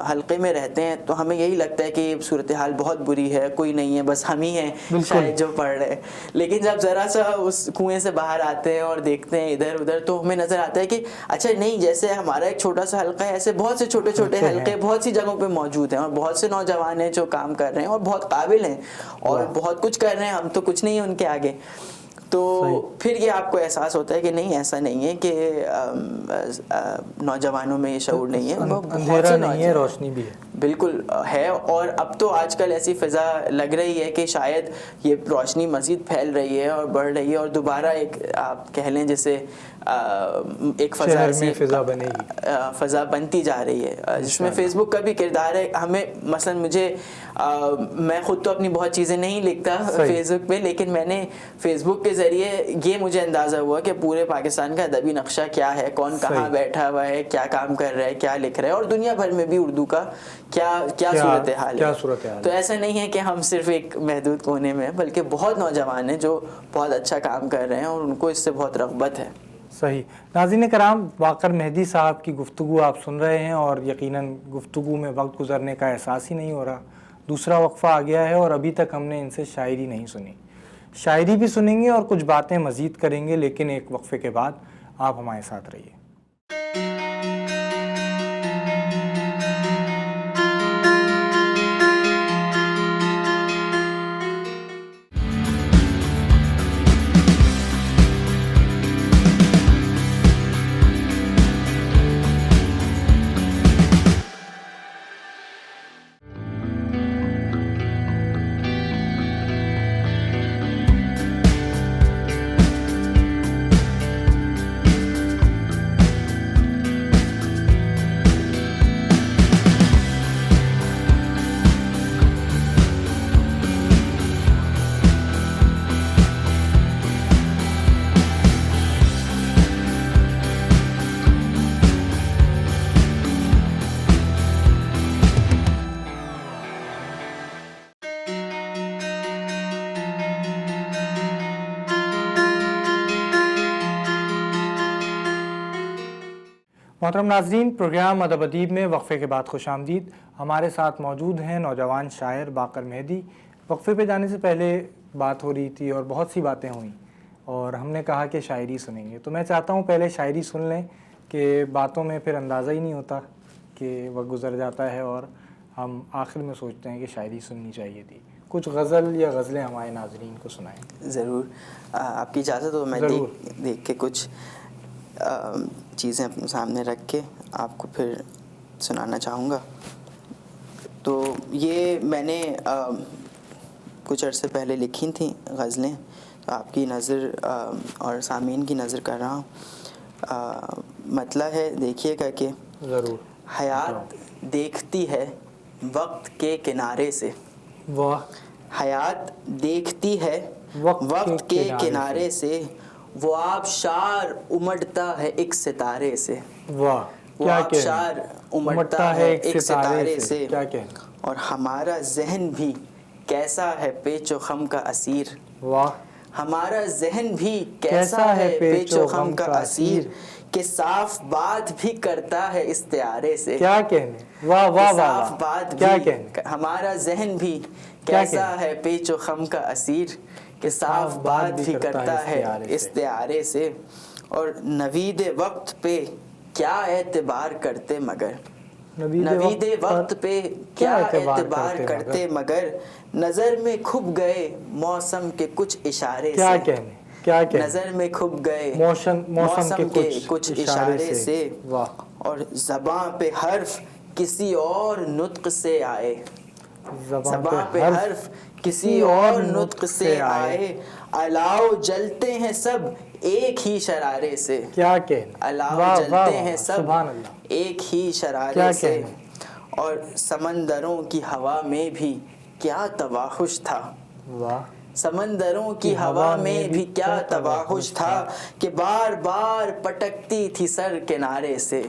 S2: حلقے میں رہتے ہیں تو ہمیں یہی لگتا ہے کہ صورتحال بہت بری ہے, کوئی نہیں ہے, بس ہم ہی ہیں شاید جو پڑھ رہے ہیں. لیکن جب ذرا سا اس کنویں سے باہر آتے ہیں اور دیکھتے ہیں ادھر ادھر تو ہمیں نظر آتا ہے کہ اچھا نہیں, جیسے ہمارا ایک چھوٹا سا حلقہ ہے ایسے بہت سے چھوٹے چھوٹے حلقے بہت سی جگہوں پہ موجود ہیں, اور بہت سے نوجوان ہیں جو کام کر رہے ہیں اور بہت قابل ہیں اور بہت کچھ کر رہے ہیں, ہم تو کچھ نہیں ہیں ان کے آگے. تو پھر یہ آپ کو احساس ہوتا ہے کہ نہیں, ایسا نہیں ہے کہ نوجوانوں میں یہ شعور نہیں ہے,
S1: اندھیرا نہیں ہے, روشنی بھی ہے.
S2: بالکل ہے. اور اب تو آج کل ایسی فضا لگ رہی ہے کہ شاید یہ روشنی مزید پھیل رہی ہے اور بڑھ رہی ہے, اور دوبارہ ایک آپ کہہ لیں جیسے ایک فضا بنتی جا رہی ہے جس میں فیس بک کا بھی کردار ہے. ہمیں مثلا میں خود تو اپنی بہت چیزیں نہیں لکھتا فیس بک پہ, لیکن میں نے فیس بک کے ذریعے یہ مجھے اندازہ ہوا کہ پورے پاکستان کا ادبی نقشہ کیا ہے, کون کہاں بیٹھا ہوا ہے, کیا کام کر رہا ہے, کیا لکھ رہا ہے, اور دنیا بھر میں بھی اردو کا کیا صورتحال ہے. تو ایسا نہیں ہے کہ ہم صرف ایک محدود کونے میں ہیں, بلکہ بہت نوجوان ہیں جو بہت اچھا کام کر رہے ہیں اور ان کو اس سے بہت رغبت ہے.
S1: صحیح. ناظرین کرام, باقر مہدی صاحب کی گفتگو آپ سن رہے ہیں, اور یقیناً گفتگو میں وقت گزرنے کا احساس ہی نہیں ہو رہا. دوسرا وقفہ آ گیا ہے اور ابھی تک ہم نے ان سے شاعری نہیں سنی. شاعری بھی سنیں گے اور کچھ باتیں مزید کریں گے, لیکن ایک وقفے کے بعد آپ ہمارے ساتھ رہیے. محترم ناظرین, پروگرام ادب ادیب میں وقفے کے بعد خوش آمدید. ہمارے ساتھ موجود ہیں نوجوان شاعر باقر مہدی. وقفے پہ جانے سے پہلے بات ہو رہی تھی اور بہت سی باتیں ہوئیں, اور ہم نے کہا کہ شاعری سنیں گے. تو میں چاہتا ہوں پہلے شاعری سن لیں کہ باتوں میں پھر اندازہ ہی نہیں ہوتا کہ وقت گزر جاتا ہے اور ہم آخر میں سوچتے ہیں کہ شاعری سننی چاہیے تھی. کچھ غزل یا غزلیں ہمارے ناظرین کو سنائیں.
S2: ضرور, آپ کی اجازت ہو میں دیکھ کے کچھ چیزیں اپنے سامنے رکھ کے آپ کو پھر سنانا چاہوں گا. تو یہ میں نے کچھ عرصے پہلے لکھی تھیں غزلیں, تو آپ کی نظر اور سامعین کی نظر کر رہا ہوں. مطلب ہے دیکھیے گا کہ
S1: ضرور.
S2: حیات دیکھتی ہے وقت کے کنارے سے.
S1: واہ.
S2: حیات دیکھتی ہے وقت کے کنارے سے, وہ آبشار امڑتا ہے ایک ستارے سے.
S1: واہ.
S2: وہ آبشار امڑتا ہے ایک ستارے سے. اور ہمارا ذہن بھی کیسا ہے پیچ و خم کا اسیر.
S1: واہ.
S2: ہمارا ذہن بھی کیسا ہے پیچ و خم کا اسیر, کہ صاف بات بھی کرتا ہے استعارے سے.
S1: کیا کہنے. واہ واہ واہ.
S2: صاف بات بھی. ہمارا ذہن بھی کیسا ہے پیچ و خم کا اسیر کہ صاف بات بھی کرتا ہے استعارے سے. اور نوید وقت پہ کیا اعتبار کرتے مگر نوید وقت پہ کیا اعتبار کرتے مگر نظر میں کھپ گئے موسم کے کچھ اشارے سے. نظر میں کھپ گئے موسم کے کچھ اشارے سے. اور زباں پہ حرف کسی اور نطق سے آئے. زباں پہ حرف کسی اور نطق سے آئے. الاؤ جلتے ہیں سب ایک ہی شرارے سے. الاؤ جلتے ہیں سب ایک ہی شرارے سے. اور سمندروں کی ہوا میں بھی کیا توحش تھا. سمندروں کی ہوا میں بھی کیا توحش تھا کہ بار بار پٹکتی تھی سر کنارے سے.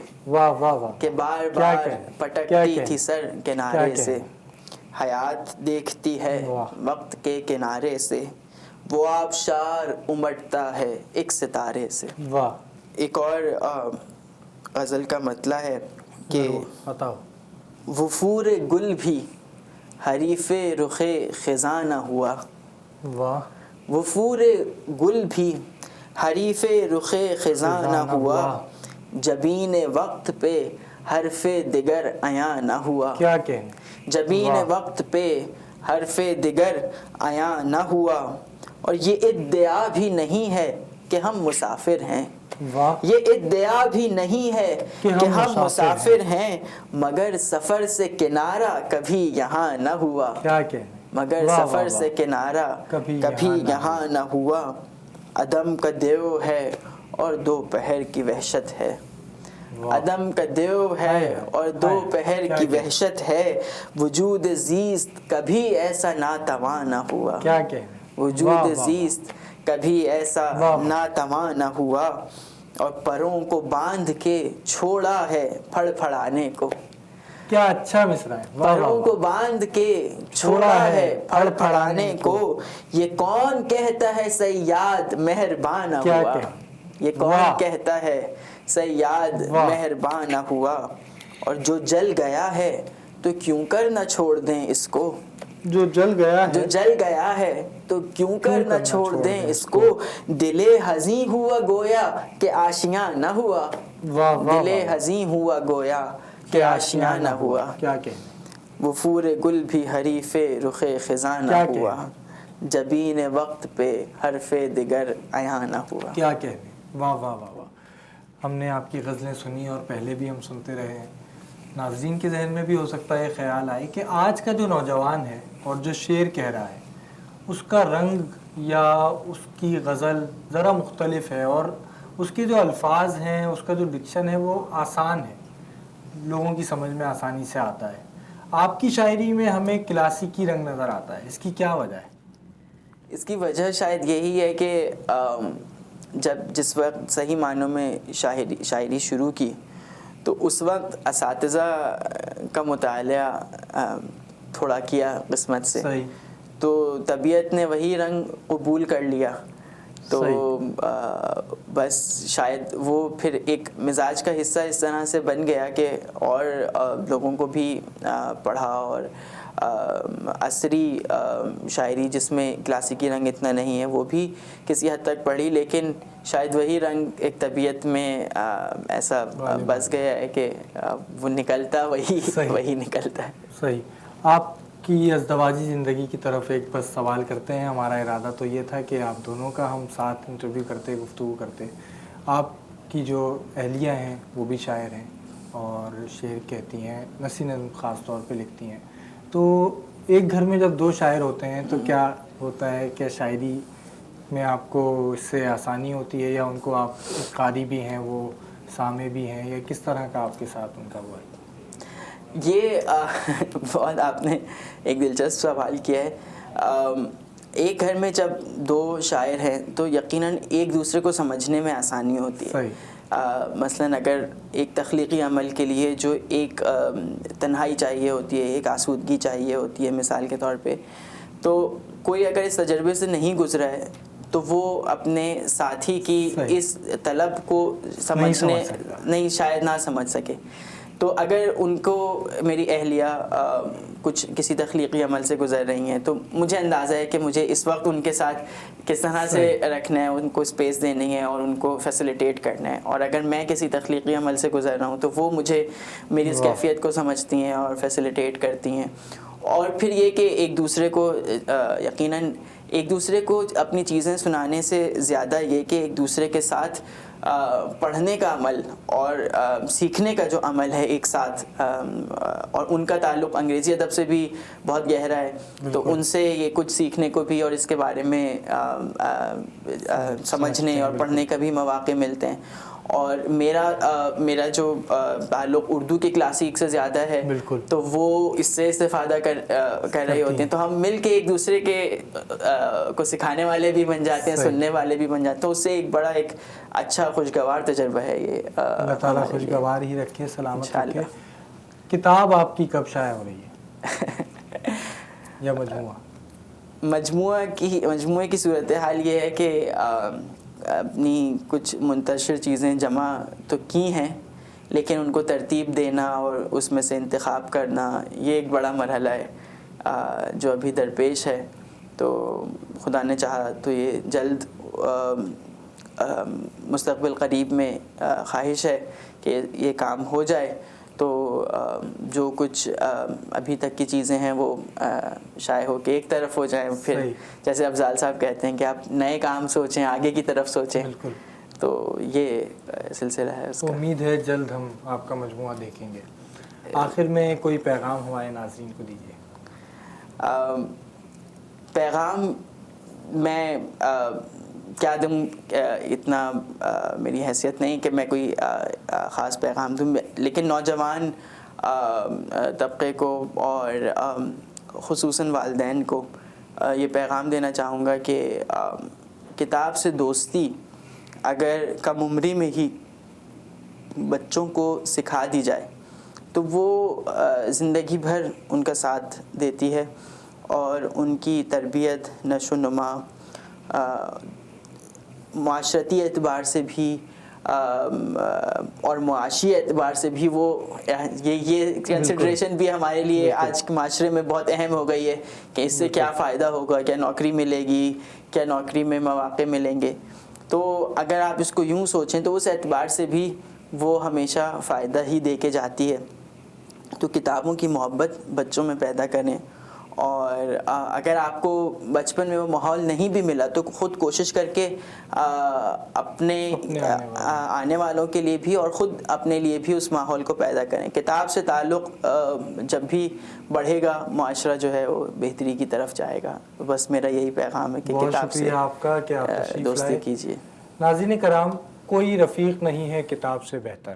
S2: کہ بار بار پٹکتی تھی سر کنارے سے. حیات دیکھتی ہے وقت کے کنارے سے. وہ آبشار امٹتا ہے ایک ستارے سے. ایک اور غزل کا مطلع ہے کہ وفور گل بھی حریف رخ خزاں نہ ہوا. وفور گل بھی حریف رخ خزاں نہ ہوا. جبین وقت پہ حرف دگر عیاں نہ ہوا. جبین وقت پہ حرف دگر عیاں نہ ہوا. اور یہ ادعا بھی نہیں ہے کہ ہم مسافر ہیں. یہ ادعا بھی نہیں ہے کہ ہم مسافر ہیں مگر سفر سے کنارہ کبھی یہاں نہ ہوا. مگر سفر سے کنارہ کبھی یہاں نہ ہوا. عدم کا دیو ہے اور دوپہر کی وحشت ہے. عدم کا دیو ہے اور دوپہر کی وحشت ہے. وجود زیست کبھی ایسا ناتواں نہ ہوا. وجود زیست کبھی ایسا ناتواں نہ ہوا. اور پروں کو باندھ کے چھوڑا ہے پھڑ پھڑانے کو.
S1: کیا اچھا مصرع ہے.
S2: پروں کو باندھ کے چھوڑا ہے پھڑ پھڑانے کو. یہ کون کہتا ہے صیاد مہربان نہ ہوا. یہ کون کہتا ہے صیاد مہربان نہ ہوا. اور جو جل گیا ہے تو کیوں کر نہ چھوڑ دیں اس کو.
S1: جو جل
S2: گیا ہے تو کیوں کر نہ چھوڑ دیں اس کو. دل حزیں ہوا گویا کہ آشیاں نہ ہوا. دل حزیں ہوا گویا کہ آشیاں نہ ہوا. وفور گل بھی حریف رخ خزاں نہ ہوا. جبین وقت پہ حرف دگر عیاں نہ ہوا.
S1: کیا کہنے. واہ واہ واہ واہ. ہم نے آپ کی غزلیں سنی اور پہلے بھی ہم سنتے رہے ہیں. ناظرین کے ذہن میں بھی ہو سکتا ہے خیال آئے کہ آج کا جو نوجوان ہے اور جو شعر کہہ رہا ہے اس کا رنگ یا اس کی غزل ذرا مختلف ہے اور اس کے جو الفاظ ہیں اس کا جو ڈکشن ہے وہ آسان ہے, لوگوں کی سمجھ میں آسانی سے آتا ہے. آپ کی شاعری میں ہمیں کلاسیکی رنگ نظر آتا ہے. اس کی کیا وجہ ہے؟
S2: اس کی وجہ شاید یہی ہے کہ جس وقت صحیح معنوں میں شاعری شروع کی تو اس وقت اساتذہ کا مطالعہ تھوڑا کیا قسمت سے. تو طبیعت نے وہی رنگ قبول کر لیا. تو بس شاید وہ پھر ایک مزاج کا حصہ اس طرح سے بن گیا کہ اور لوگوں کو بھی پڑھا. اور عصری شاعری جس میں کلاسیکی رنگ اتنا نہیں ہے وہ بھی کسی حد تک پڑھی, لیکن شاید وہی رنگ ایک طبیعت میں ایسا بس گیا ہے کہ وہ نکلتا وہی نکلتا ہے.
S1: صحیح. آپ کی ازدواجی زندگی کی طرف ایک بس سوال کرتے ہیں. ہمارا ارادہ تو یہ تھا کہ آپ دونوں کا ہم ساتھ انٹرویو کرتے, گفتگو کرتے. آپ کی جو اہلیہ ہیں وہ بھی شاعر ہیں اور شعر کہتی ہیں, نثری نظم خاص طور پہ لکھتی ہیں. تو ایک گھر میں جب دو شاعر ہوتے ہیں تو کیا ہوتا ہے کہ شاعری میں آپ کو اس سے آسانی ہوتی ہے یا ان کو آپ قاری بھی ہیں وہ سامع بھی ہیں, یا کس طرح کا آپ کے ساتھ ان کا وہ ہے؟
S2: یہ بہت آپ نے ایک دلچسپ سوال کیا ہے. ایک گھر میں جب دو شاعر ہیں تو یقیناً ایک دوسرے کو سمجھنے میں آسانی ہوتی ہے. مثلاً اگر ایک تخلیقی عمل کے لیے جو ایک تنہائی چاہیے ہوتی ہے, ایک آسودگی چاہیے ہوتی ہے مثال کے طور پہ, تو کوئی اگر اس تجربے سے نہیں گزرا ہے تو وہ اپنے ساتھی کی اس طلب کو شاید نہ سمجھ سکے. تو اگر ان کو میری اہلیہ کچھ کسی تخلیقی عمل سے گزر رہی ہیں تو مجھے اندازہ ہے کہ مجھے اس وقت ان کے ساتھ کس طرح سے رکھنا ہے، ان کو اسپیس دینی ہے اور ان کو فیسیلیٹیٹ کرنا ہے. اور اگر میں کسی تخلیقی عمل سے گزر رہا ہوں تو وہ مجھے میری اس کیفیت کو سمجھتی ہیں اور فیسیلیٹیٹ کرتی ہیں. اور پھر یہ کہ ایک دوسرے کو یقیناً ایک دوسرے کو اپنی چیزیں سنانے سے زیادہ یہ کہ ایک دوسرے کے ساتھ پڑھنے کا عمل اور سیکھنے کا جو عمل ہے ایک ساتھ، اور ان کا تعلق انگریزی ادب سے بھی بہت گہرا ہے، تو ان سے یہ کچھ سیکھنے کو بھی اور اس کے بارے میں سمجھنے اور پڑھنے کا بھی مواقع ملتے ہیں. اور میرا جو تعلق اردو کی کلاسیک سے زیادہ ہے تو وہ اس سے استفادہ کر رہے ہوتے ہیں، تو ہم مل کے ایک دوسرے کے کو سکھانے والے بھی بن جاتے ہیں، سننے والے بھی بن جاتے ہیں. تو اس سے ایک بڑا ایک اچھا خوشگوار تجربہ ہے یہ.
S1: اللہ تعالیٰ خوشگوار ہی رکھے، سلامت رکھے. کتاب آپ کی کب شائع ہو رہی ہے یا
S2: مجموعے کی صورتحال یہ ہے کہ اپنی کچھ منتشر چیزیں جمع تو کی ہیں، لیکن ان کو ترتیب دینا اور اس میں سے انتخاب کرنا یہ ایک بڑا مرحلہ ہے جو ابھی درپیش ہے. تو خدا نے چاہا تو یہ جلد مستقبل قریب میں خواہش ہے کہ یہ کام ہو جائے. تو جو کچھ ابھی تک کی چیزیں ہیں وہ شائع ہو کے ایک طرف ہو جائیں، پھر جیسے افضال صاحب کہتے ہیں کہ آپ نئے کام سوچیں، آگے کی طرف سوچیں. تو یہ سلسلہ ہے اس کا.
S1: امید ہے جلد ہم آپ کا مجموعہ دیکھیں گے. آخر میں کوئی پیغام ہمارے ناظرین کو دیجیے.
S2: پیغام میں کیا دوں، اتنا میری حیثیت نہیں کہ میں کوئی خاص پیغام دوں، لیکن نوجوان طبقے کو اور خصوصاً والدین کو یہ پیغام دینا چاہوں گا کہ کتاب سے دوستی اگر کم عمری میں ہی بچوں کو سکھا دی جائے تو وہ زندگی بھر ان کا ساتھ دیتی ہے، اور ان کی تربیت، نشو و نما، معاشرتی اعتبار سے بھی اور معاشی اعتبار سے بھی وہ یہ کنسیڈریشن بھی ہمارے لیے آج کے معاشرے میں بہت اہم ہو گئی ہے کہ اس سے کیا فائدہ ہوگا، کیا نوکری ملے گی، کیا نوکری میں مواقع ملیں گے. تو اگر آپ اس کو یوں سوچیں تو اس اعتبار سے بھی وہ ہمیشہ فائدہ ہی دے کے جاتی ہے. تو کتابوں کی محبت بچوں میں پیدا کریں، اور اگر آپ کو بچپن میں وہ ماحول نہیں بھی ملا تو خود کوشش کر کے اپنے آنے والوں کے لیے بھی اور خود اپنے لیے بھی اس ماحول کو پیدا کریں. کتاب سے تعلق جب بھی بڑھے گا معاشرہ جو ہے وہ بہتری کی طرف جائے گا. بس میرا یہی پیغام ہے کہ کتاب سے
S1: آپ کا کہ آپ
S2: دوستی کیجیے.
S1: ناظرین کرام، کوئی رفیق نہیں ہے کتاب سے بہتر.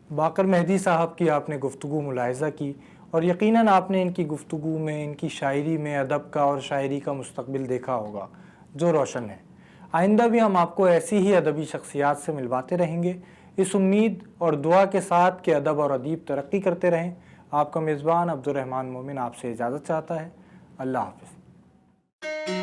S1: باقر مہدی صاحب کی آپ نے گفتگو ملاحظہ کی، اور یقیناً آپ نے ان کی گفتگو میں، ان کی شاعری میں ادب کا اور شاعری کا مستقبل دیکھا ہوگا جو روشن ہے. آئندہ بھی ہم آپ کو ایسی ہی ادبی شخصیات سے ملواتے رہیں گے، اس امید اور دعا کے ساتھ کہ ادب اور ادیب ترقی کرتے رہیں. آپ کا میزبان عبدالرحمن مومن آپ سے اجازت چاہتا ہے. اللہ حافظ.